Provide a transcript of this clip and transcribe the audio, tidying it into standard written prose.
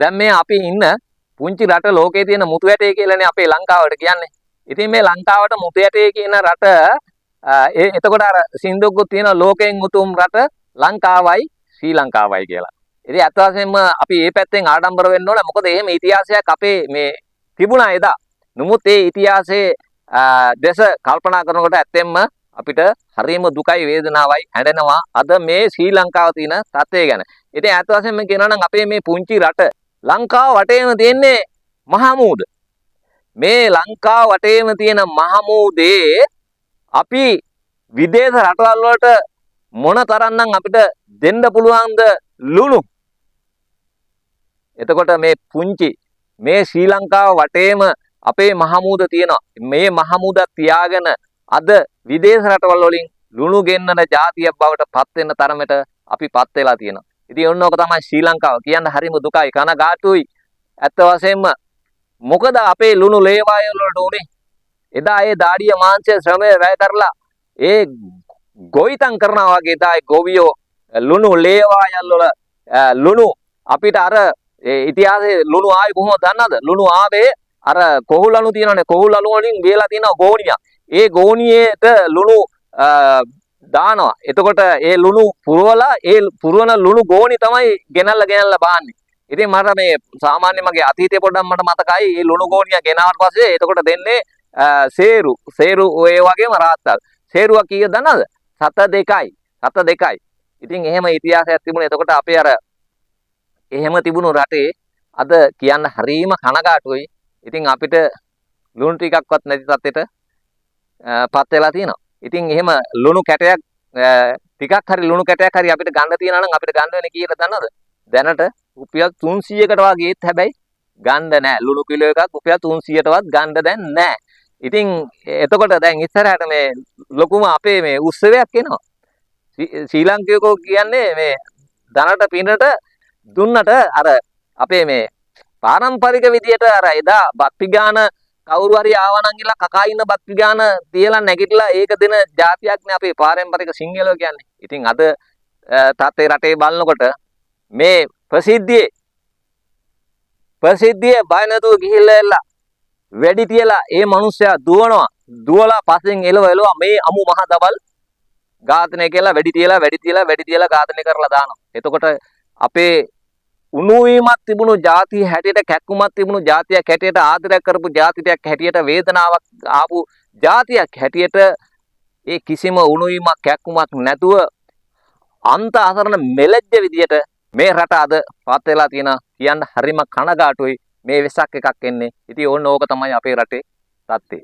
දැන් මේ අපි ඉන්න පුංචි රට ලෝකයේ තියෙන මුතු ඇටේ කියලානේ අපේ ලංකාවට කියන්නේ. ඉතින් මේ ලංකාවට මුතු ඇටේ කියන රට එතකොට අර සින්දුවකුත් තියෙන ලෝකයෙන් උතුම් රට ලංකාවයි ශ්‍රී ලංකාවයි කියලා. ඉතින් අත් වශයෙන්ම අපි මේ පැත්තෙන් ආඩම්බර වෙන්න ඕනේ. මොකද එහෙම ඉතිහාසයක් අපේ මේ තිබුණා එදා. නමුත් ඒ ඉතිහාසයේ දැස කල්පනා කරනකොට ඇත්තෙන්ම අපිට හරිම දුකයි වේදනාවයි හැඬෙනවා අද මේ ශ්‍රී ලංකාව තියෙන තත්ත්වය ගැන. ඉතින් අත් වශයෙන්ම කියනවා නම් අපේ මේ පුංචි රට ලංකාව වටේම තියෙන්නේ මහමූද. මේ ලංකාව වටේම තියෙන මහමූදේ අපි විදේශ රටවල් වලට මොන තරම්නම් අපිට දෙන්න පුළුවන්ද ලුණු. එතකොට මේ පුංචි මේ ශ්‍රී ලංකාව වටේම අපේ මහමූද තියෙනවා. මේ මහමූද තියාගෙන අද විදේශ රටවල් වලින් ලුණු ගෙන්නන ජාතියක් බවට පත් වෙන තරමට අපි පත් වෙලා තියෙනවා. ඉතින් ඔන්න ඕක තමයි ශ්‍රී ලංකාව කියන්න හරිම දුකයි කනගාටුයි. ඇත්ත වශයෙන්ම මොකද අපේ ලුණු ලේවායල් වලට උනේ? එදා ඒ දාඩිය මාංශය ශ්‍රමය වැය කරලා ඒ ගොවිතැන් කරනවා වගේ එදා ඒ ගොවියෝ ලුණු ලේවායල් වල ලුණු අපිට අර ඉතිහාසයේ ලුණු ආවේ කොහොමද දන්නවද? ලුණු ආවේ අර කොහුලණු තියෙනවානේ. කොහුලණු වලින් වේලා තියෙනවා ගෝණියක්. ඒ ගෝණියේට ලුණු දානවා. එතකොට ඒ ලුණු පුරවලා ඒ පුරවන ලුණු ගෝණි තමයි ගෙනල්ලා බාන්නේ. ඉතින් මට මේ සාමාන්‍ය මගේ අතීතයේ පොඩ්ඩක් මට මතකයි මේ ලුණු ගෝණිය ගෙනාවට පස්සේ එතකොට දෙන්නේ සේරු ඔය වගේම රාත්තල්. සේරුවා කීයද දන්නවද? 7 ඉතින් එහෙම ඉතිහාසයක් තිබුණා. එතකොට අපේ අර එහෙම තිබුණු රටේ අද කියන්න හරීම කනගාටුයි. ඉතින් අපිට ලුණු ටිකක්වත් නැති තත්ත්වෙට පත් වෙලා තියෙනවා. ඉතින් එහෙම ලුණු කැටයක් ටිකක් හරි ලුණු කැටයක් හරි අපිට ගන්න තියනවා නම් අපිට ගන්න වෙන්නේ කීයද දන්නවද? දැනට රුපියල් 300කට වගේත් හැබැයි ගන්න නැහැ. ලුණු කිලෝ එකක් රුපියල් 300ටවත් ගන්න දැන් නැහැ. ඉතින් එතකොට දැන් ඉස්සරහට මේ ලොකුම අපේ මේ උත්සවයක් එනවා. ශ්‍රී ලංකිකයෝ කියන්නේ මේ ධනට පිනට දුන්නට අර අපේ මේ පාරම්පරික විදියට අර එදා බත් පිගාන කවුරු හරි ආවනම් කියලා කකා ඉන්න බත් පිගාන තියලා නැගිටලා ඒක දෙන જાතියක්නේ අපේ පාරම්පරික සිංහලෝ කියන්නේ. ඉතින් අද තාත්තේ රටේ බලනකොට මේ ප්‍රසිද්ධියේ බය නැතුව ගිහිල්ලා එලා වැඩි තියලා ඒ මිනිස්සයා දුවලා පස්සෙන් එලව මේ අමු මහ දබල් ඝාතනය කියලා වැඩි තියලා ඝාතනය කරලා දානවා. එතකොට අපේ උණුවීමක් තිබුණු ಜಾතිය හැටියට කැක්කුමක් තිබුණු ಜಾතියක් හැටියට ආදරයක් කරපු ಜಾතියක් හැටියට වේදනාවක් ආපු ಜಾතියක් හැටියට ඒ කිසිම උණුවීමක් කැක්කුමක් නැතුව අන්ත අසරණ මෙලෙජ්ජ විදියට මේ රට අද පත් වෙලා තියෙන කියන්න හරිම කනගාටුයි. මේ වෙසක් එකක් එන්නේ. ඉතින් ඕක තමයි අපේ රටේ තත්ත්වය.